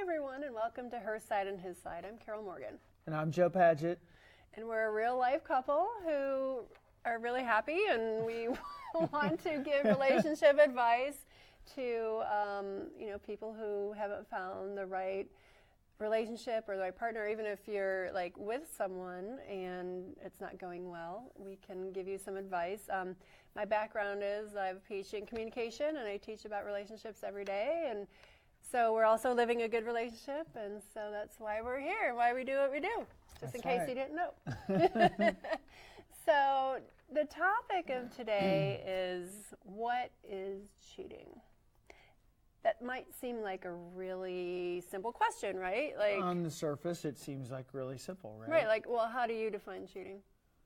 everyone, and welcome to Her Side and His Side. I'm Carol Morgan. And I'm Joe Padgitt. And we're a real-life couple who are really happy, and we want to give relationship advice to people who haven't found the right relationship or the right partner. Even if you're like with someone and it's not going well, we can give you some advice. My background is I have a PhD in communication, and I teach about relationships every day, and so we're also living a good relationship, and so that's why we're here, why we do what we do, just that's in case right. you didn't know. So the topic of today is, what is cheating? That might seem like a really simple question, right? Like, on the surface, it seems like really simple, right? Right, like, well, how do you define cheating?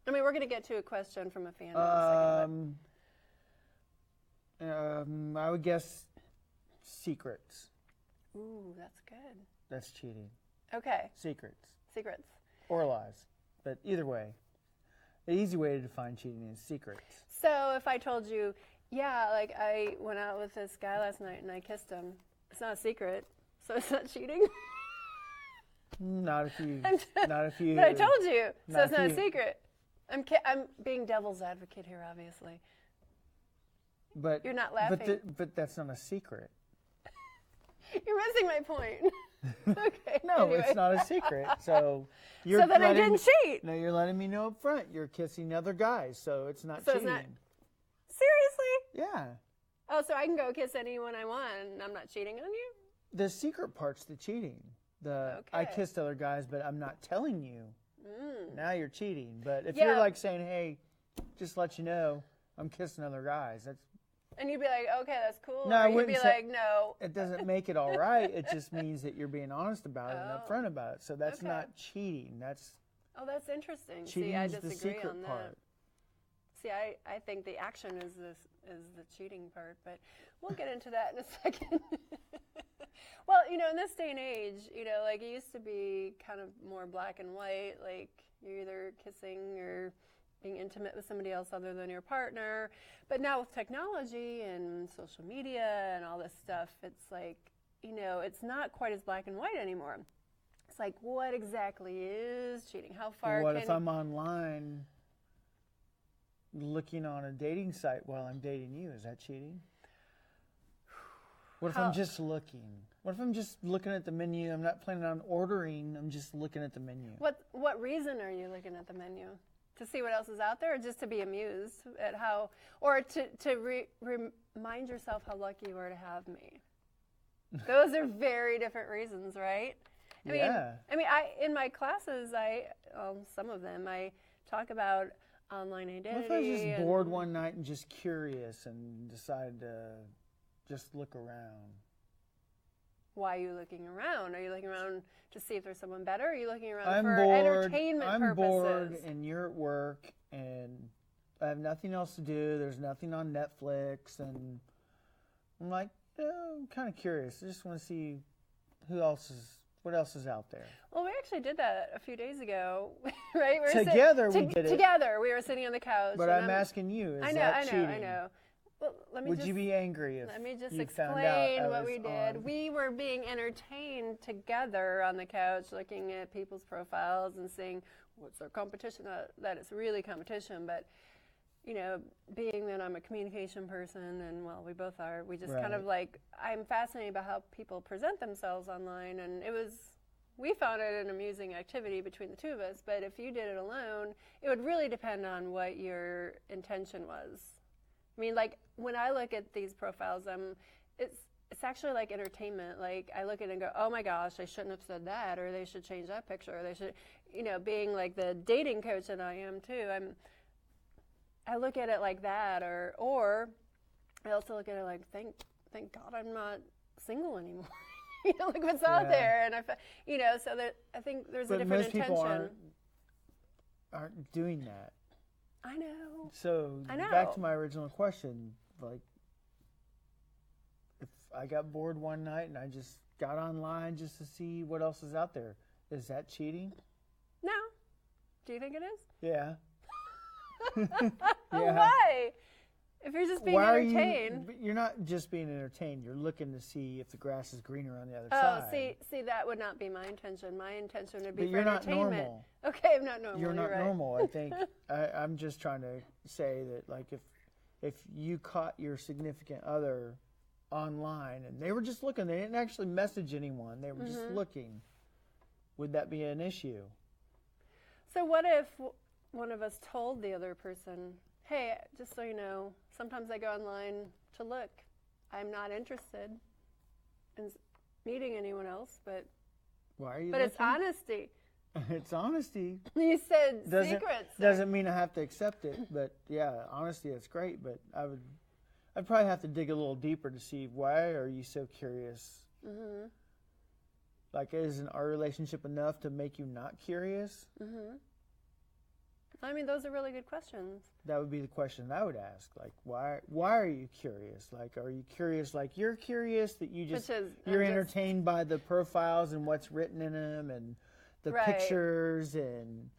I mean, we're going to get to a question from a fan in a second. I would guess secrets. Ooh, that's good. That's cheating. Okay. Secrets. Or lies. But either way, the easy way to define cheating is secrets. So if I told you, yeah, like I went out with this guy last night and I kissed him, it's not a secret, so it's not cheating? Not if you. But I told you, so it's not a secret. I'm being devil's advocate here, obviously. But you're not laughing. But that's not a secret. You're missing my point. Okay. No, anyway. It's not a secret. So you're so then I didn't cheat. No, you're letting me know up front. You're kissing other guys, so it's not so cheating. It's not, seriously? Yeah. Oh, so I can go kiss anyone I want, and I'm not cheating on you? The secret part's the cheating. I kissed other guys, but I'm not telling you. Now you're cheating. But if you're like saying, hey, just let you know, I'm kissing other guys, that's. And you'd be like, okay, that's cool. No, or you'd be like, no. It doesn't make it all right. It just means that you're being honest about it and upfront about it. So that's not cheating. That's. Oh, that's interesting. See, I disagree the secret on that. part. See, I think the action is the cheating part, but we'll get into that in a second. Well, in this day and age, like it used to be kind of more black and white, like you're either kissing or being intimate with somebody else other than your partner. But now with technology and social media and all this stuff, it's like, it's not quite as black and white anymore. It's like, what exactly is cheating? How far What if I'm online looking on a dating site while I'm dating you? Is that cheating? What if I'm just looking? What if I'm just looking at the menu? I'm not planning on ordering. I'm just looking at the menu. What reason are you looking at the menu? To see what else is out there, or just to be amused at how, or to remind yourself how lucky you are to have me? Those are very different reasons, right? I mean, in my classes, some of them, I talk about online identity. What if I was just bored one night and just curious and decided to just look around? Why are you looking around? Are you looking around to see if there's someone better? Or are you looking around for entertainment purposes? I'm bored and you're at work and I have nothing else to do. There's nothing on Netflix and I'm like, I'm kind of curious. I just want to see what else is out there. Well, we actually did that a few days ago, right? Together we did it. Together, we were sitting on the couch. But I'm asking you, is that cheating? I know. Well, Would you be angry if let me just you explain found out what we did. On... We were being entertained together on the couch, looking at people's profiles and seeing what's our competition. That is really competition, but being that I'm a communication person, and well, we both are. We just kind of like, I'm fascinated by how people present themselves online, and we found it an amusing activity between the two of us. But if you did it alone, it would really depend on what your intention was. I mean, like, when I look at these profiles, it's actually like entertainment. Like, I look at it and go, oh my gosh, I shouldn't have said that, or they should change that picture, or they should, being like the dating coach that I am too, I look at it like that, or I also look at it like, thank God I'm not single anymore. Like what's out there, and so that I think there's a different intention. Most people aren't doing that. I know. So back to my original question, like, if I got bored one night and I just got online just to see what else is out there, is that cheating? No. Do you think it is? Yeah. Why? If you're just being Why are entertained. you're not just being entertained. You're looking to see if the grass is greener on the other Oh, side. see, that would not be my intention. My intention would be But for you're not entertainment. normal. Okay, I'm not normal. You're not right. normal. I think I'm just trying to say that, like, if you caught your significant other online and they were just looking, they didn't actually message anyone, they were just looking, would that be an issue? So what if one of us told the other person, hey, just so you know, sometimes I go online to look. I'm not interested in meeting anyone else, but Why are you it's looking? honesty. It's honesty. You said secrets. Doesn't mean I have to accept it, but yeah, honesty is great, but I'd probably have to dig a little deeper to see, why are you so curious? Mm-hmm. Like, isn't our relationship enough to make you not curious? Mm-hmm. I mean, those are really good questions. That would be the question I would ask. Like, why are you curious? Like, are you curious like you're curious, that you're entertained by the profiles and what's written in them and the pictures and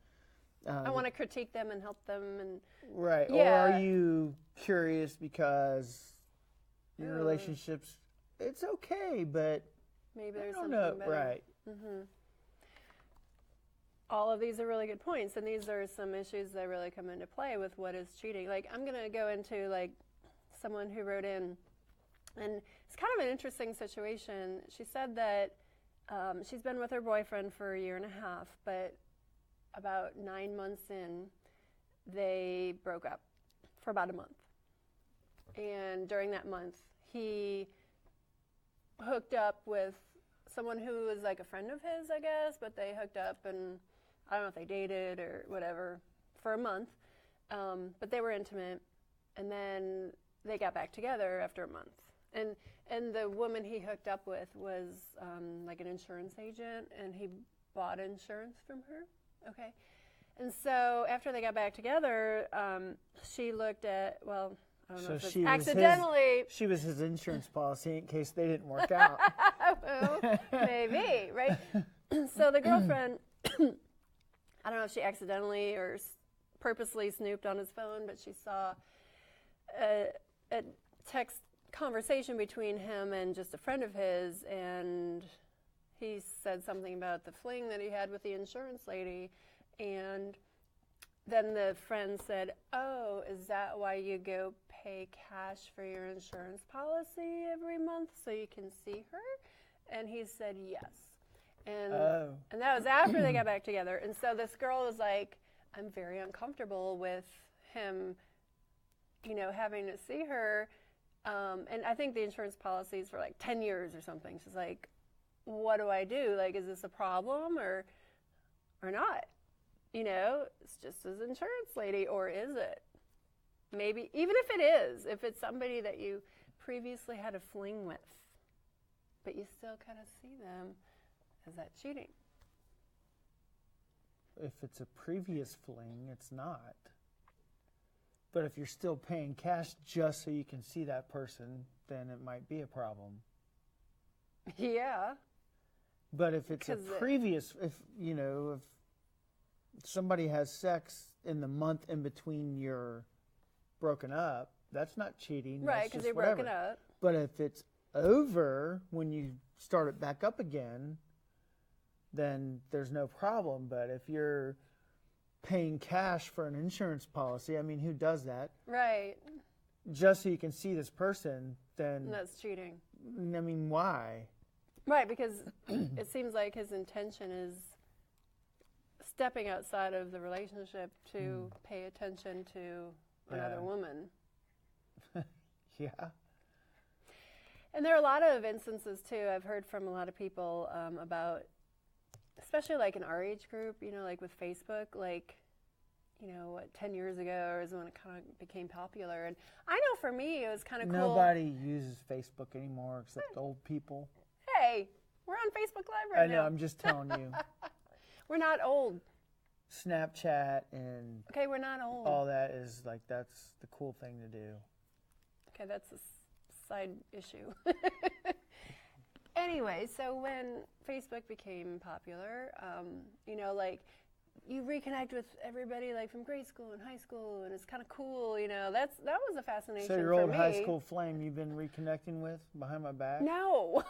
I want to critique them and help them and right. Yeah. Or are you curious because your relationships, it's okay, but maybe there's I don't something know. better. Right. Mm-hmm. All of these are really good points, and these are some issues that really come into play with what is cheating. Like, I'm going to go into, like, someone who wrote in, and it's kind of an interesting situation. She said that she's been with her boyfriend for a year and a half, but about 9 months in, they broke up for about a month. And during that month, he hooked up with someone who was like a friend of his, I guess, but they hooked up, and I don't know if they dated or whatever, for a month. But they were intimate, and then they got back together after a month. And the woman he hooked up with was like an insurance agent, and he bought insurance from her. Okay. And so after they got back together, she looked at, well, I don't know if it's accidentally. She was his insurance policy in case they didn't work out. Well, maybe, right? So the girlfriend, I don't know if she accidentally or purposely snooped on his phone, but she saw a text conversation between him and just a friend of his, and he said something about the fling that he had with the insurance lady, and then the friend said, oh, is that why you go pay cash for your insurance policy every month so you can see her? And he said yes. And that was after they got back together. And so this girl was like, I'm very uncomfortable with him, having to see her. And I think the insurance policy is for like 10 years or something. She's like, what do I do? Like, is this a problem or not? It's just his insurance lady, or is it? Maybe, even if it is, if it's somebody that you previously had a fling with, but you still kind of see them, is that cheating? If it's a previous fling, it's not. But if you're still paying cash just so you can see that person, then it might be a problem. Yeah. But if it's a previous, if somebody has sex in the month in between you're broken up, that's not cheating. Right, because you're broken up. But if it's over when you start it back up again, then there's no problem. But if you're paying cash for an insurance policy, I mean, who does that? Right. Just so you can see this person, then... And that's cheating. I mean, why? Right, because it seems like his intention is stepping outside of the relationship to pay attention to another woman. Yeah. And there are a lot of instances, too, I've heard from a lot of people about, especially like in our age group, like with Facebook, like, 10 years ago is when it kind of became popular. And I know for me, it was kind of cool. Nobody uses Facebook anymore except old people. Hey, we're on Facebook Live right now. I know, I'm just telling you. We're not old. Snapchat and okay, we're not old. All that is like, that's the cool thing to do. Okay, that's a side issue. Anyway, so when Facebook became popular, like you reconnect with everybody like from grade school and high school, and it's kind of cool, you know. That was a fascination for me. So your old high school flame you've been reconnecting with behind my back? No.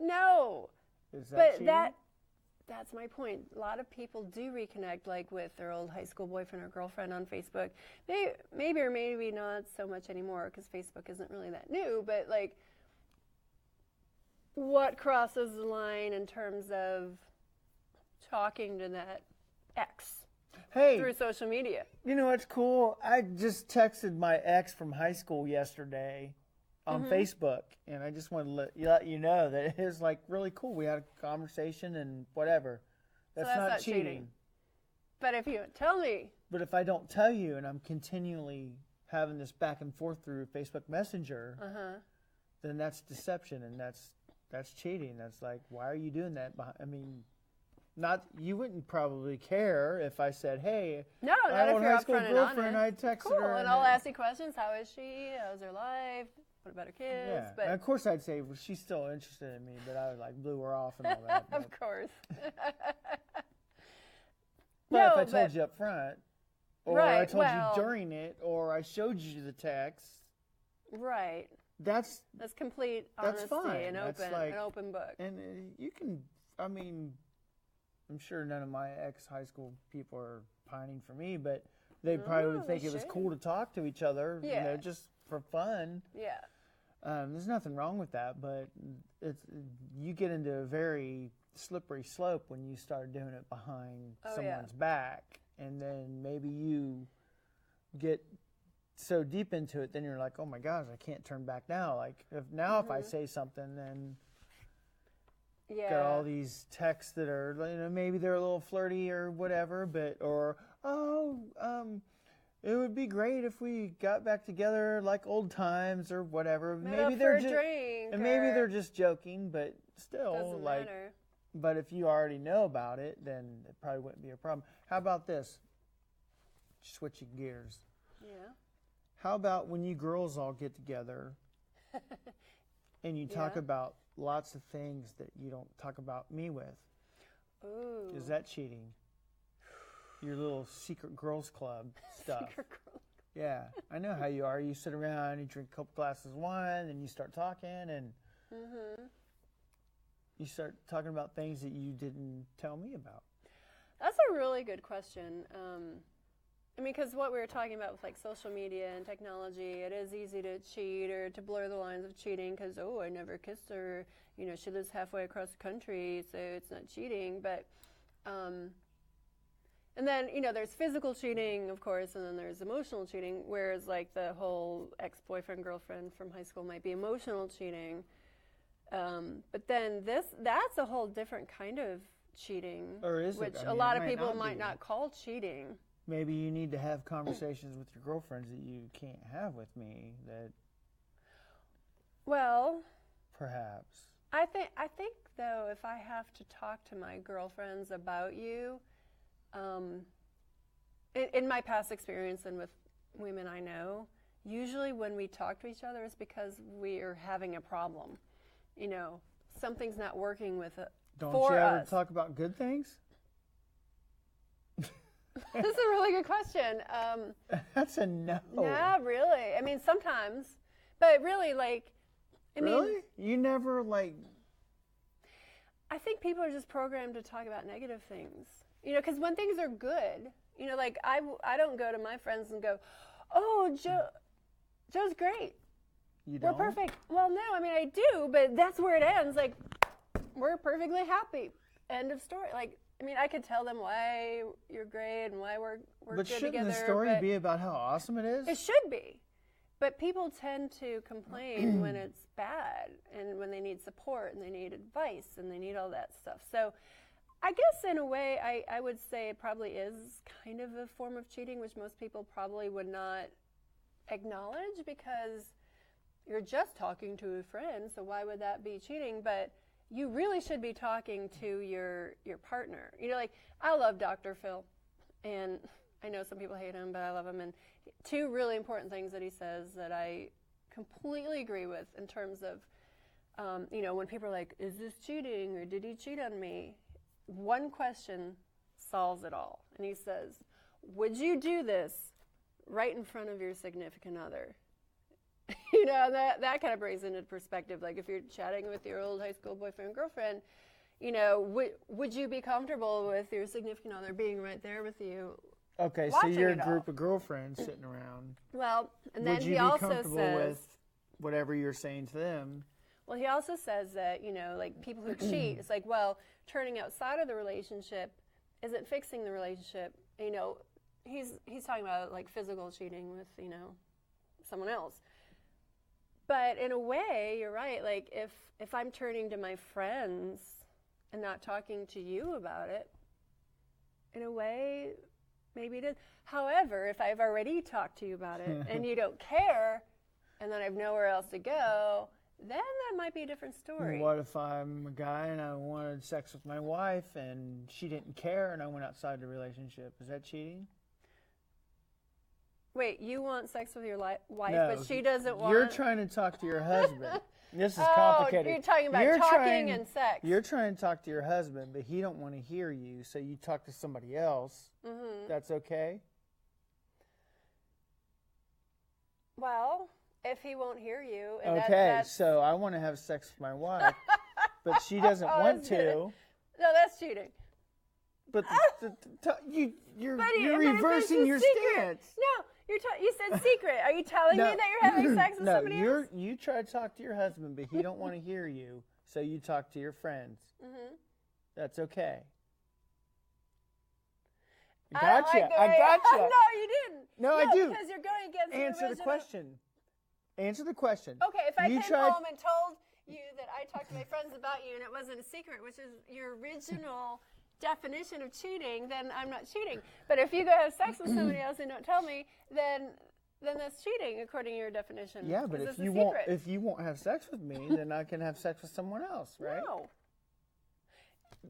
No. Is that but cheating? that's my point. A lot of people do reconnect like with their old high school boyfriend or girlfriend on Facebook. Maybe or maybe not so much anymore because Facebook isn't really that new, but like what crosses the line in terms of talking to that ex through social media? You know what's cool? I just texted my ex from high school yesterday on Facebook, and I just wanted to let you know that it was like really cool. We had a conversation and whatever. That's not cheating. But if you don't tell me. But if I don't tell you and I'm continually having this back and forth through Facebook Messenger, then that's deception, and that's cheating. That's like, why are you doing that? I mean, not you wouldn't probably care if I said, hey, no, not if you're upfront and honest. I texted cool. her. And I'll ask you questions. How is she? How's her life? What about her kids? Yeah. But and of course I'd say, well, she's still interested in me, but I like blew her off and all that. Of course. But if I told you up front, or I told you during it, or I showed you the text. Right. That's complete honesty fine. and an open book. And you can, I mean, I'm sure none of my ex-high school people are pining for me, but they probably would think it was cool to talk to each other, you know, just for fun. Yeah. There's nothing wrong with that, but you get into a very slippery slope when you start doing it behind someone's back, and then maybe you get so deep into it, then you're like, oh my gosh, I can't turn back now. Like if I say something, then got all these texts that are, you know, maybe they're a little flirty or whatever, but it would be great if we got back together like old times or whatever. Maybe they're just maybe they're just joking, but still, doesn't matter. But if you already know about it, then it probably wouldn't be a problem. How about this? Switching gears. Yeah. How about when you girls all get together and you talk about lots of things that you don't talk about me with? Ooh. Is that cheating? Your little secret girls club stuff. Secret girl. Yeah, I know how you are. You sit around, you drink a couple glasses of wine, and you start talking, and you start talking about things that you didn't tell me about. That's a really good question. I mean, because what we were talking about with like social media and technology, it is easy to cheat or to blur the lines of cheating because, I never kissed her. You know, she lives halfway across the country, so it's not cheating. But, and then, you know, there's physical cheating, of course, and then there's emotional cheating, whereas like the whole ex-boyfriend, girlfriend from high school might be emotional cheating. But then that's a whole different kind of cheating. Or is it? Which I mean, a lot it of might people not might be. not call cheating. Maybe you need to have conversations with your girlfriends that you can't have with me. That. Well. Perhaps. I think though, if I have to talk to my girlfriends about you, in my past experience and with women I know, usually when we talk to each other, it's because we are having a problem. You know, something's not working with it. Don't you ever talk about good things? This is a really good question. That's a no. Yeah, really. I mean, sometimes, but really, like, I mean, you never like. I think people are just programmed to talk about negative things. You know, because when things are good, you know, like I don't go to my friends and go, "Oh, Joe's great. You don't? We're perfect." Well, no, I mean I do, but that's where it ends. Like, we're perfectly happy. End of story. Like, I mean, I could tell them why you're great and why we're good together. But shouldn't the story be about how awesome it is? It should be. But people tend to complain when it's bad and when they need support and they need advice and they need all that stuff. So I guess in a way, I would say it probably is kind of a form of cheating, which most people probably would not acknowledge because you're just talking to a friend, so why would that be cheating? But you really should be talking to your partner. You know, like, I love Dr. Phil, and I know some people hate him, but I love him. And two really important things that he says that I completely agree with in terms of, you know, when people are like, is this cheating or did he cheat on me? one question solves it all. And he says, would you do this right in front of your significant other? That kind of brings into perspective. Like if you're chatting with your old high school boyfriend or girlfriend, would you be comfortable with your significant other being right there with you? Okay, so you're a group of girlfriends sitting around. Well, and then would you he be also comfortable says, with whatever you're saying to them? well, he also says that, like people who cheat, it's like, well, turning outside of the relationship isn't fixing the relationship. He's talking about like physical cheating with, someone else. But in a way, you're right. Like if I'm turning to my friends and not talking to you about it, in a way, maybe it is. However, if I've already talked to you about it and you don't care, and then I have nowhere else to go, then that might be a different story. What if I'm a guy and I wanted sex with my wife and she didn't care and I went outside the relationship? Is that cheating? Wait, you want sex with your wife, No, but she doesn't want... You're trying to talk to your husband. This is complicated. You're talking about talking and sex. You're trying to talk to your husband, but he don't want to hear you, so you talk to somebody else. Mm-hmm. That's okay? Well, if he won't hear you... And okay, so I want to have sex with my wife, but she doesn't want to. No, that's cheating. But you're reversing your stance. No, you said secret. Are you telling me that you're having sex with somebody else? You try to talk to your husband, but he don't want to hear you, so you talk to your friends. Mm-hmm. That's okay. Gotcha. I gotcha. No, you didn't. No, I do. Because you're going against Answer the question. Answer the question. Okay, if I came home and told you that I talked to my friends about you and it wasn't a secret, which is your original definition of cheating, then I'm not cheating. But if you go have sex with somebody else and don't tell me, then that's cheating according to your definition. Yeah, but if you won't have sex with me, then I can have sex with someone else, right? No.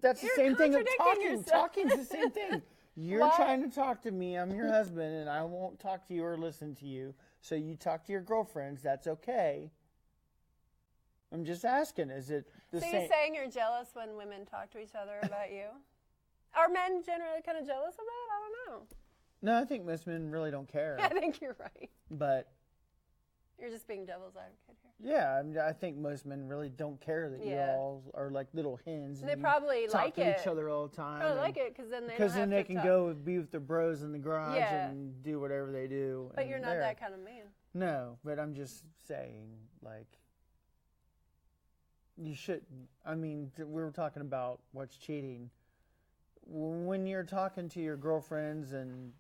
That's the same thing as talking. Talking's the same thing. You're trying to talk to me, I'm your husband, and I won't talk to you or listen to you. So you talk to your girlfriends, that's okay. I'm just asking, is it the same? So you're saying you're jealous when women talk to each other about you? Are men generally kind of jealous of that? I don't know. No, I think most men really don't care. I think you're right. But you're just being devil's advocate here. Yeah, I think most men really don't care that you all are like little hens. And they probably like it. Talk to each other all the time. Probably like it because then they can go be with their bros in the garage and do whatever they do. But you're not that kind of man. No, but I'm just saying, like, you shouldn't. I mean, we were talking about what's cheating. When you're talking to your girlfriends and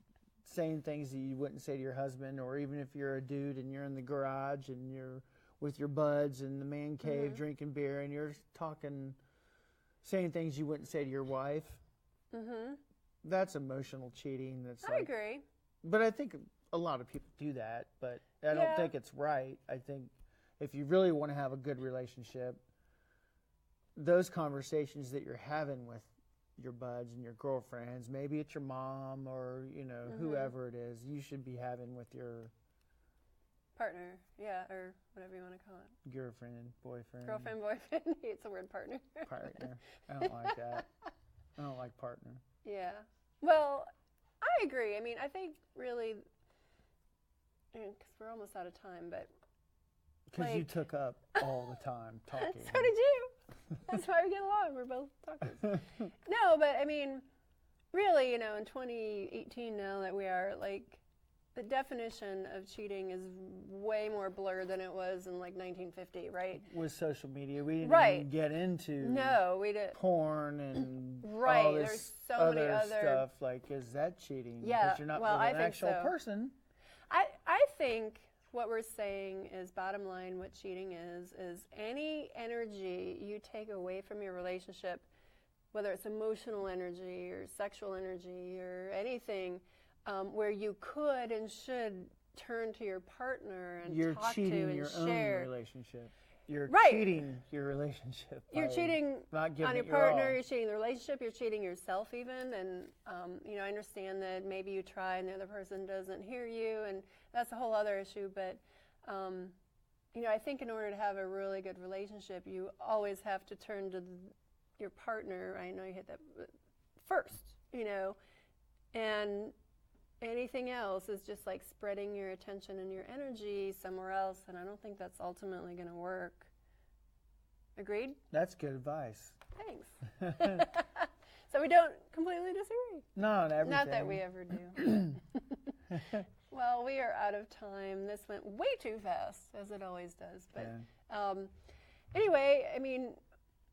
saying things that you wouldn't say to your husband, or even if you're a dude and you're in the garage and you're with your buds in the man cave drinking beer and you're saying things you wouldn't say to your wife, that's emotional cheating. I agree. But I think a lot of people do that, but I don't think it's right. I think if you really want to have a good relationship, those conversations that you're having with your buds and your girlfriends, maybe it's your mom or whoever it is, you should be having with your partner, or whatever you want to call it. Girlfriend, boyfriend. Girlfriend, boyfriend. He hates the word partner. Partner. I don't like that. I don't like partner. Yeah. Well, I agree. I mean, I think really, because we're almost out of time, but because you took up all the time talking. So did you. That's why we get along. We're both talkers. No, but I mean, really, in 2018 now that we are, like, the definition of cheating is way more blurred than it was in, like, 1950, right? With social media, we didn't even get into we didn't. Porn and all this There's so many other stuff. Like, is that cheating? Yeah, because you're not with an actual person. I think what we're saying is, bottom line, what cheating is any energy you take away from your relationship, whether it's emotional energy or sexual energy or anything, where you could and should turn to your partner and talk to and share. You're cheating your own relationship. You're cheating your relationship. You're cheating on your partner, you're cheating the relationship, you're cheating yourself even. And, I understand that maybe you try and the other person doesn't hear you, and that's a whole other issue. But, I think in order to have a really good relationship, you always have to turn to, your partner, I know you hit that first, and anything else is just like spreading your attention and your energy somewhere else, and I don't think that's ultimately going to work. Agreed? That's good advice. Thanks. So we don't completely disagree. No, on everything. Not that we ever do. Well, we are out of time. This went way too fast, as it always does. But anyway, I mean,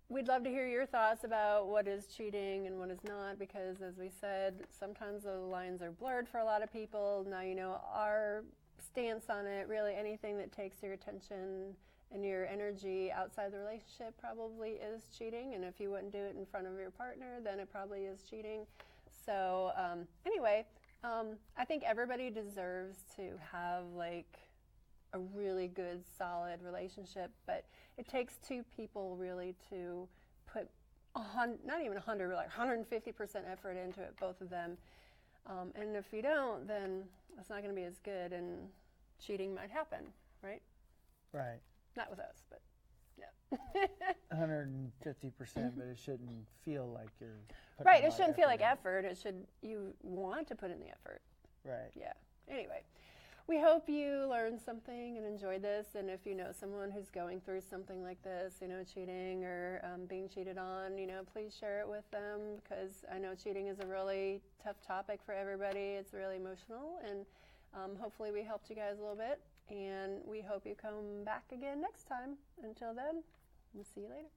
we'd love to hear your thoughts about what is cheating and what is not, because as we said, sometimes the lines are blurred for a lot of people. Now you know our stance on it. Really, anything that takes your attention and your energy outside the relationship probably is cheating. And if you wouldn't do it in front of your partner, then it probably is cheating. So anyway, I think everybody deserves to have like a really good, solid relationship, but it takes two people really to put not even 100, like 150% effort into it, both of them. And if you don't, then it's not going to be as good, and cheating might happen, right? Right. Not with us, but yeah. 150%, but it shouldn't feel like you're putting right. a It lot shouldn't of feel like in. effort. It should. You want to put in the effort. Right. Yeah. Anyway, we hope you learned something and enjoyed this. And if you know someone who's going through something like this, cheating or being cheated on, please share it with them, because I know cheating is a really tough topic for everybody. It's really emotional, and hopefully we helped you guys a little bit. And we hope you come back again next time. Until then, we'll see you later.